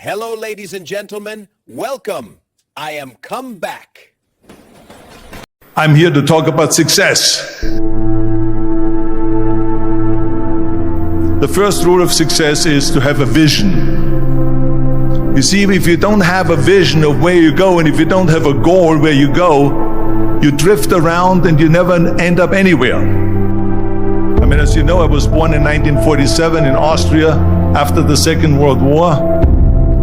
Hello, ladies and gentlemen. Welcome. I am come back. I'm here to talk about success. The first rule of success is to have a vision. You see, if you don't have a vision of where you go, and if you don't have a goal where you go, you drift around and you never end up anywhere. I mean, as you know, I was born in 1947 in Austria after the Second World War.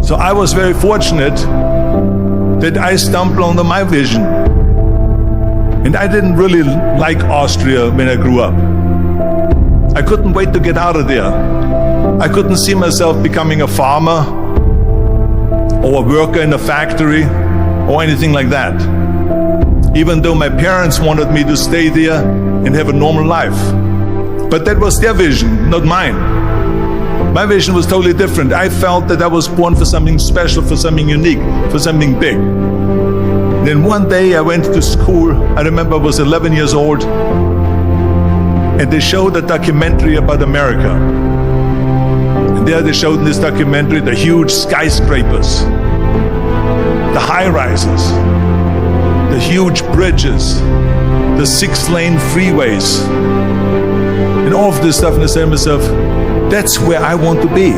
So I was very fortunate that I stumbled onto my vision. And I didn't really like Austria when I grew up. I couldn't wait to get out of there. I couldn't see myself becoming a farmer or a worker in a factory or anything like that. Even though my parents wanted me to stay there and have a normal life. But that was their vision, not mine. My vision was totally different. I felt that I was born for something special, for something unique, for something big. Then one day I went to school. I remember I was 11 years old, and they showed a documentary about America. And there they showed in this documentary the huge skyscrapers, the high-rises, the huge bridges, the 6-lane freeways, and all of this stuff. And I said to myself, that's where I want to be.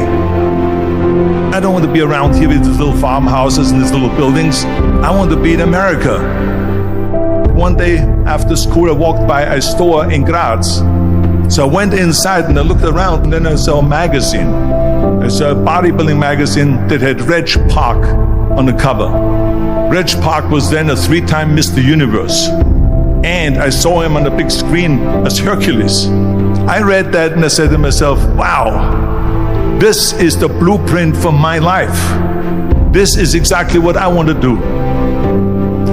I don't want to be around here with these little farmhouses and these little buildings. I want to be in America. One day after school, I walked by a store in Graz. So I went inside and I looked around, and then I saw a magazine. I saw a bodybuilding magazine that had Reg Park on the cover. Reg Park was then a 3-time Mr. Universe. And I saw him on the big screen as Hercules. I read that and I said to myself, wow, this is the blueprint for my life. This is exactly what I want to do.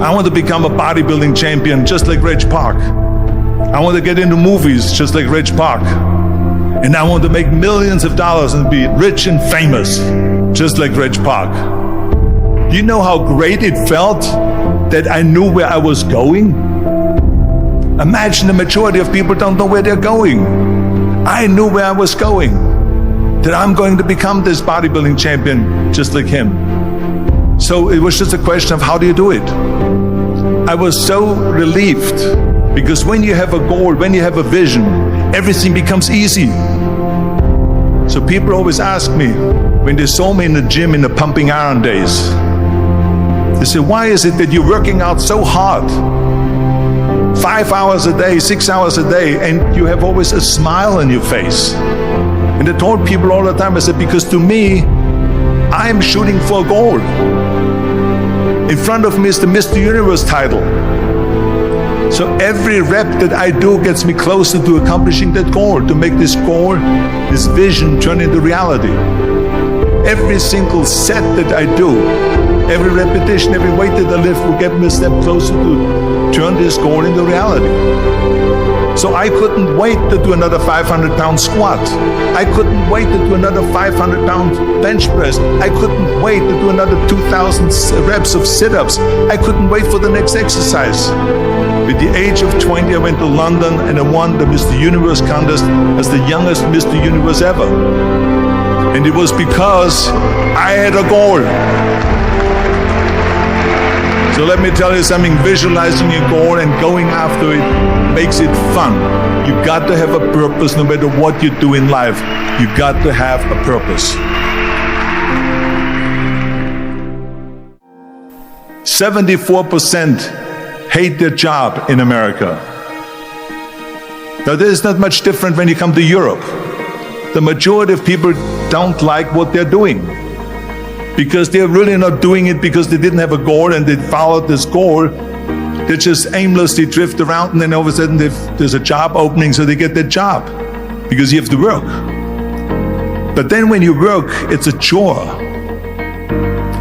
I want to become a bodybuilding champion just like Reg Park. I want to get into movies just like Reg Park. And I want to make millions of dollars and be rich and famous just like Reg Park. Do you know how great it felt that I knew where I was going? Imagine the majority of people don't know where they're going. I knew where I was going. That I'm going to become this bodybuilding champion just like him. So it was just a question of how do you do it? I was so relieved, because when you have a goal, when you have a vision, everything becomes easy. So people always ask me, when they saw me in the gym in the pumping iron days, they say, why is it that you're working out so hard? 5 hours a day, 6 hours a day, and you have always a smile on your face. And I told people all the time, I said, because to me, I'm shooting for a goal. In front of me is the Mr. Universe title. So every rep that I do gets me closer to accomplishing that goal, to make this goal, this vision turn into reality. Every single set that I do, every repetition, every weight that I lift will get me a step closer to turn this goal into reality. So I couldn't wait to do another 500-pound squat. I couldn't wait to do another 500-pound bench press. I couldn't wait to do another 2,000 reps of sit-ups. I couldn't wait for the next exercise. At the age of 20, I went to London and I won the Mr. Universe contest as the youngest Mr. Universe ever. And it was because I had a goal. So let me tell you something, visualizing your goal and going after it makes it fun. You got to have a purpose no matter what you do in life. You got to have a purpose. 74% hate their job in America. Now this is not much different when you come to Europe. The majority of people don't like what they're doing, because they're really not doing it because they didn't have a goal and they followed this goal. They just aimlessly drift around, and then all of a sudden there's a job opening, so they get that job because you have to work. But then when you work, it's a chore.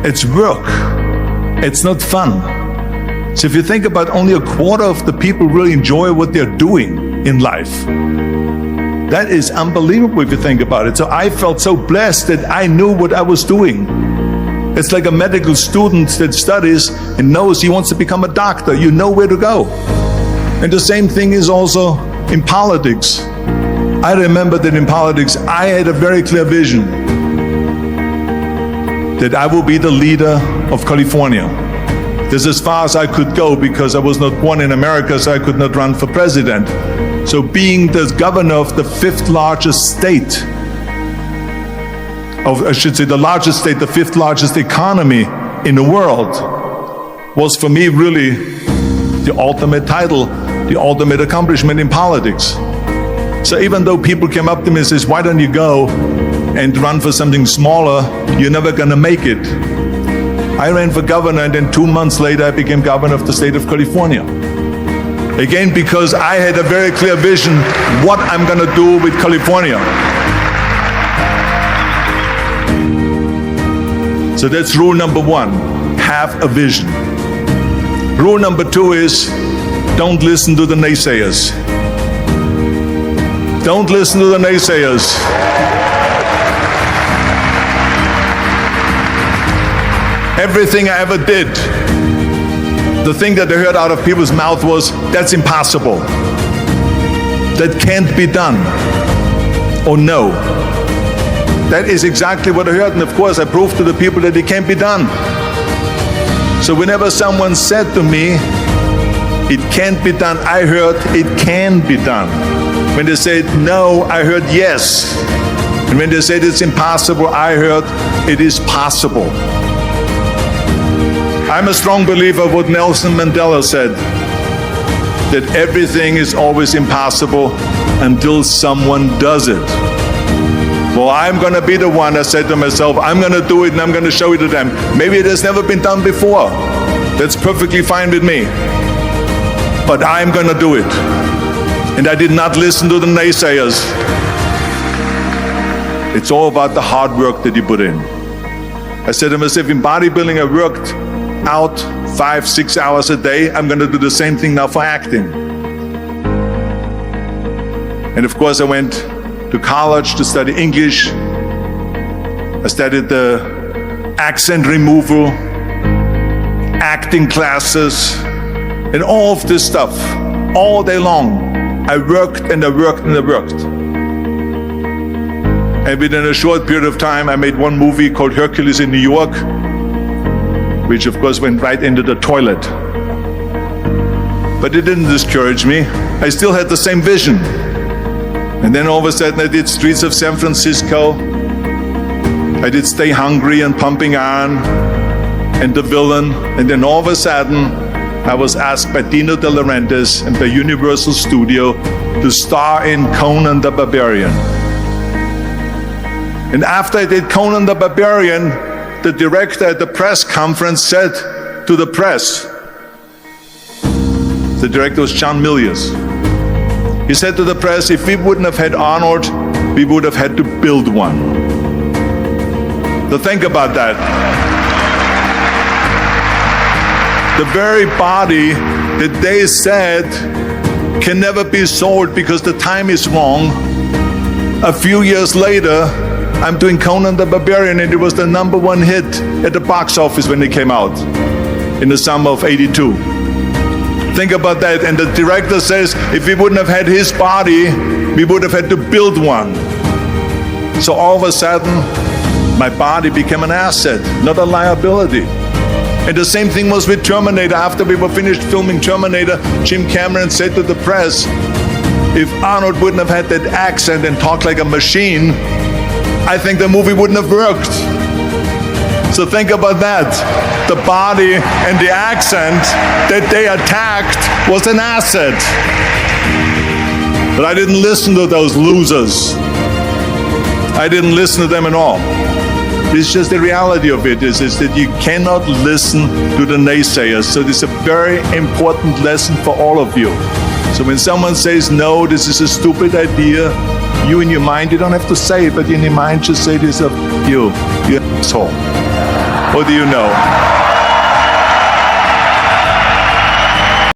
It's work. It's not fun. So if you think about, only a quarter of the people really enjoy what they're doing in life. That is unbelievable if you think about it. So I felt so blessed that I knew what I was doing. It's like a medical student that studies and knows he wants to become a doctor. You know where to go. And the same thing is also in politics. I remember that in politics, I had a very clear vision. that I will be the leader of California. This is as far as I could go because I was not born in America, so I could not run for president. So being the governor of the fifth largest state, the largest state, the fifth largest economy in the world, was for me really the ultimate title, the ultimate accomplishment in politics. So even though people came up to me and says, why don't you go and run for something smaller, you're never gonna make it. I ran for governor, and then 2 months later I became governor of the state of California. Again, because I had a very clear vision what I'm gonna do with California. So that's rule number one, have a vision. Rule number two is, don't listen to the naysayers. Don't listen to the naysayers. Everything I ever did, the thing that I heard out of people's mouth was, that's impossible. That can't be done. Or no. That is exactly what I heard, and of course I proved to the people that it can't be done. So whenever someone said to me, it can't be done, I heard, it can be done. When they said no, I heard yes. And when they said it's impossible, I heard it is possible. I'm a strong believer of what Nelson Mandela said, that everything is always impossible until someone does it. Well, I'm going to be the one, I said to myself, I'm going to do it and I'm going to show it to them. Maybe it has never been done before. That's perfectly fine with me. But I'm going to do it. And I did not listen to the naysayers. It's all about the hard work that you put in. I said to myself, in bodybuilding I worked out 5-6 hours a day. I'm going to do the same thing now for acting. And of course I went to college to study English. I studied the accent removal, acting classes, and all of this stuff all day long. I worked and I worked and I worked. And within a short period of time I made one movie called Hercules in New York, which of course went right into the toilet. But it didn't discourage me. I still had the same vision. And then all of a sudden I did Streets of San Francisco. I did Stay Hungry and Pumping Iron and The Villain. And then all of a sudden I was asked by Dino De Laurentiis and by Universal Studio to star in Conan the Barbarian. And after I did Conan the Barbarian, the director at the press conference said to the press, the director was John Milius, he said to the press, if we wouldn't have had Arnold, we would have had to build one. So think about that. The very body that they said can never be sold because the time is wrong, a few years later, I'm doing Conan the Barbarian, and it was the #1 hit at the box office when it came out in the summer of '82. Think about that. And the director says, if we wouldn't have had his body, we would have had to build one. So all of a sudden, my body became an asset, not a liability. And the same thing was with Terminator. After we were finished filming Terminator, Jim Cameron said to the press, if Arnold wouldn't have had that accent and talked like a machine, I think the movie wouldn't have worked. So think about that. The body and the accent that they attacked was an asset. But I didn't listen to those losers. I didn't listen to them at all. It's just the reality of it is that you cannot listen to the naysayers. So this is a very important lesson for all of you. So when someone says, no, this is a stupid idea, you in your mind, you don't have to say it, but in your mind just say this of you're an asshole. What do you know?